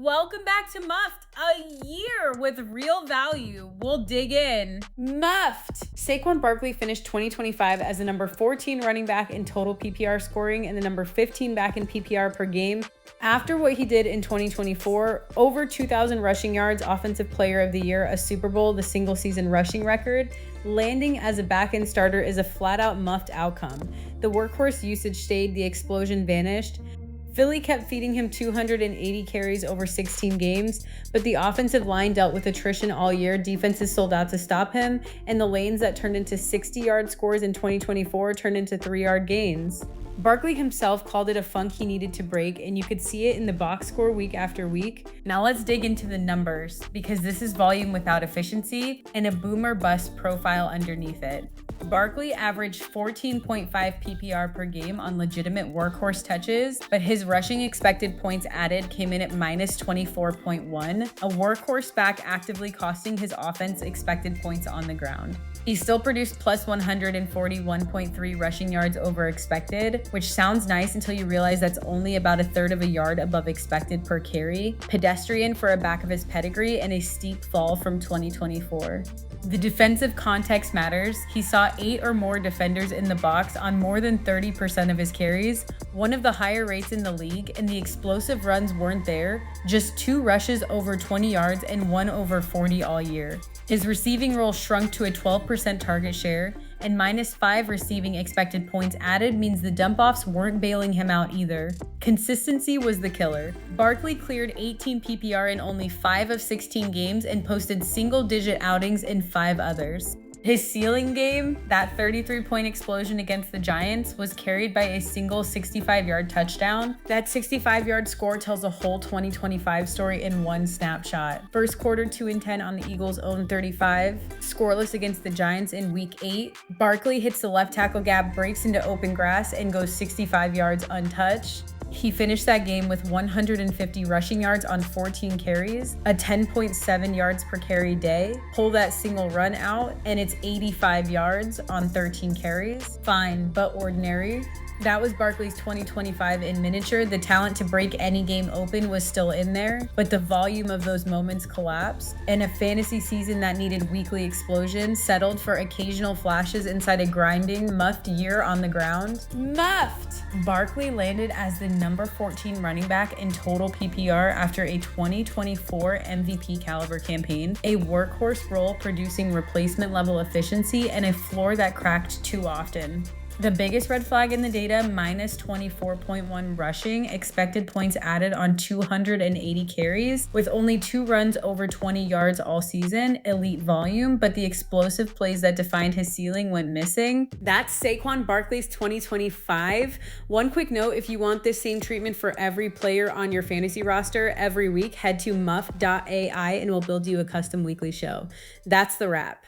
Welcome back to Muffed, a year with real value. We'll dig in. Muffed. Saquon Barkley finished 2025 as the number 14 running back in total PPR scoring and the number 15 back in PPR per game. After what he did in 2024, over 2,000 rushing yards, Offensive Player of the Year, a Super Bowl, the single season rushing record, landing as a back-end starter is a flat-out muffed outcome. The workhorse usage stayed, the explosion vanished. Philly kept feeding him 280 carries over 16 games, but the offensive line dealt with attrition all year. Defenses sold out to stop him, and the lanes that turned into 60-yard scores in 2024 turned into 3-yard gains. Barkley himself called it a funk he needed to break, and you could see it in the box score week after week. Now let's dig into the numbers, because this is volume without efficiency and a boomer bust profile underneath it. Barkley averaged 14.5 PPR per game on legitimate workhorse touches, but his rushing expected points added came in at minus 24.1, a workhorse back actively costing his offense expected points on the ground. He still produced plus 141.3 rushing yards over expected, which sounds nice until you realize that's only about a third of a yard above expected per carry, pedestrian for a back of his pedigree, and a steep fall from 2024. The defensive context matters. He saw 8 or more defenders in the box on more than 30% of his carries, one of the higher rates in the league, and the explosive runs weren't there, just 2 rushes over 20 yards and 1 over 40 all year. His receiving role shrunk to a 12% target share, and minus 5 receiving expected points added means the dump-offs weren't bailing him out either. Consistency was the killer. Barkley cleared 18 PPR in only 5 of 16 games and posted single-digit outings in 5 others. His ceiling game, that 33-point explosion against the Giants, was carried by a single 65-yard touchdown. That 65-yard score tells a whole 2025 story in one snapshot. First quarter 2-10 on the Eagles' own 35. Scoreless against the Giants in Week 8. Barkley hits the left tackle gap, breaks into open grass, and goes 65 yards untouched. He finished that game with 150 rushing yards on 14 carries, a 10.7 yards per carry day. Pull that single run out, and it's 85 yards on 13 carries. Fine, but ordinary. That was Barkley's 2025 in miniature. The talent to break any game open was still in there, but the volume of those moments collapsed, and a fantasy season that needed weekly explosion settled for occasional flashes inside a grinding, muffed year on the ground. Muffed! Barkley landed as the number 14 running back in total PPR after a 2024 MVP caliber campaign, a workhorse role producing replacement level efficiency, and a floor that cracked too often. The biggest red flag in the data, minus 24.1 rushing, expected points added on 280 carries, with only 2 runs over 20 yards all season, elite volume, but the explosive plays that defined his ceiling went missing. That's Saquon Barkley's 2025. One quick note, if you want this same treatment for every player on your fantasy roster every week, head to muff.ai and we'll build you a custom weekly show. That's the wrap.